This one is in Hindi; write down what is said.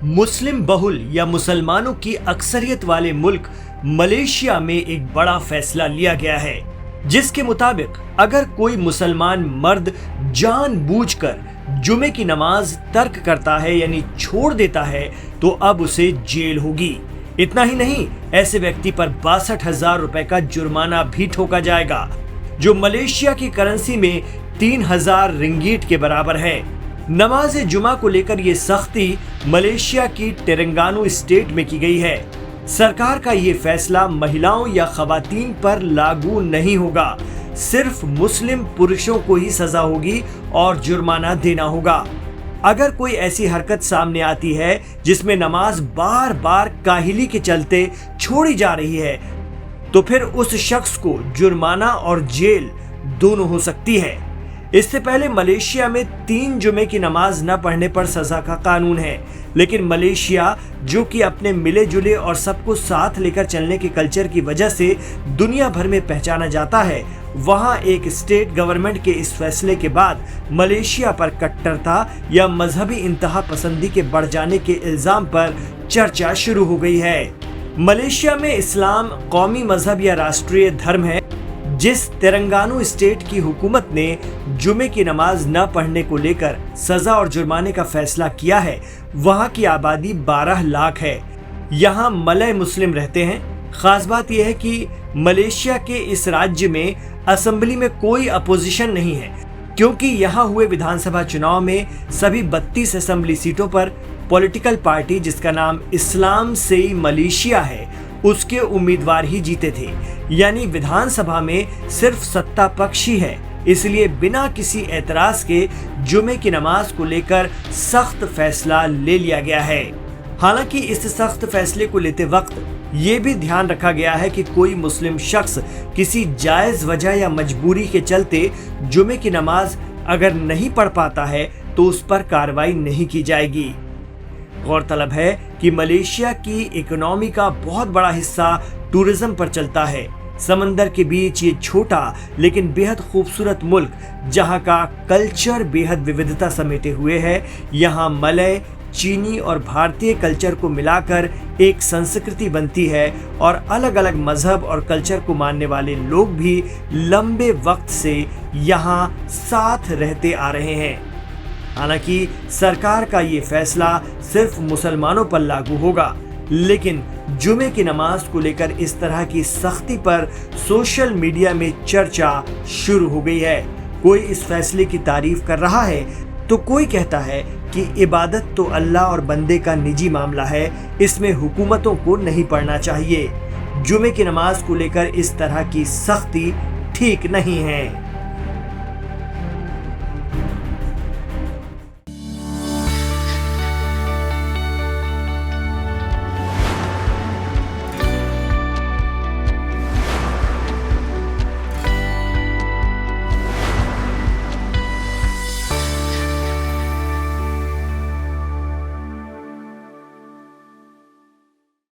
मुस्लिम बहुल या मुसलमानों की अक्सरियत वाले मुल्क मलेशिया में एक बड़ा फैसला लिया गया है, जिसके मुताबिक अगर कोई मुसलमान मर्द जानबूझकर जुमे की नमाज तर्क करता है यानी छोड़ देता है तो अब उसे जेल होगी। इतना ही नहीं, ऐसे व्यक्ति पर 62,000 रुपए का जुर्माना भी ठोका जाएगा, जो मलेशिया की करेंसी में 3,000 रिंगीट के बराबर है। नमाज जुमा को लेकर ये सख्ती मलेशिया की तेलंगाना स्टेट में की गई है। सरकार का ये फैसला महिलाओं या खवातीन पर लागू नहीं होगा, सिर्फ मुस्लिम पुरुषों को ही सजा होगी और जुर्माना देना होगा। अगर कोई ऐसी हरकत सामने आती है जिसमें नमाज बार बार काहिली के चलते छोड़ी जा रही है, तो फिर उस शख्स को जुर्माना और जेल दोनों हो सकती है। इससे पहले मलेशिया में 3 जुमे की नमाज न पढ़ने पर सजा का कानून है, लेकिन मलेशिया जो कि अपने मिले जुले और सबको साथ लेकर चलने के कल्चर की वजह से दुनिया भर में पहचाना जाता है, वहां एक स्टेट गवर्नमेंट के इस फैसले के बाद मलेशिया पर कट्टरता या मजहबी इंतहा पसंदी के बढ़ जाने के इल्जाम पर चर्चा शुरू हो गई है। मलेशिया में इस्लाम कौमी मजहब या राष्ट्रीय धर्म है। जिस तेलंगाना स्टेट की हुकूमत ने जुमे की नमाज न पढ़ने को लेकर सजा और जुर्माने का फैसला किया है, वहां की आबादी 12 लाख है। यहां मलय मुस्लिम रहते हैं। खास बात यह है कि मलेशिया के इस राज्य में असेंबली में कोई अपोजिशन नहीं है, क्योंकि यहां हुए विधानसभा चुनाव में सभी 32 असेंबली सीटों पर पॉलिटिकल पार्टी जिसका नाम इस्लाम से मलेशिया है, उसके उम्मीदवार ही जीते थे। यानी विधानसभा में सिर्फ सत्ता पक्ष ही है, इसलिए बिना किसी एतराज के जुमे की नमाज को लेकर सख्त फैसला ले लिया गया है। हालांकि इस सख्त फैसले को लेते वक्त ये भी ध्यान रखा गया है कि कोई मुस्लिम शख्स किसी जायज वजह या मजबूरी के चलते जुमे की नमाज अगर नहीं पढ़ पाता है तो उस पर कार्रवाई नहीं की जाएगी। गौरतलब है कि मलेशिया की इकोनॉमी का बहुत बड़ा हिस्सा टूरिज्म पर चलता है। समंदर के बीच ये छोटा लेकिन बेहद खूबसूरत मुल्क, जहां का कल्चर बेहद विविधता समेटे हुए है, यहाँ मलय, चीनी और भारतीय कल्चर को मिलाकर एक संस्कृति बनती है और अलग अलग मजहब और कल्चर को मानने वाले लोग भी लंबे वक्त से यहाँ साथ रहते आ रहे हैं। हालांकि सरकार का ये फैसला सिर्फ मुसलमानों पर लागू होगा, लेकिन जुमे की नमाज को लेकर इस तरह की सख्ती पर सोशल मीडिया में चर्चा शुरू हो गई है। कोई इस फैसले की तारीफ कर रहा है तो कोई कहता है कि इबादत तो अल्लाह और बंदे का निजी मामला है, इसमें हुकूमतों को नहीं पढ़ना चाहिए। जुमे की नमाज को लेकर इस तरह की सख्ती ठीक नहीं है।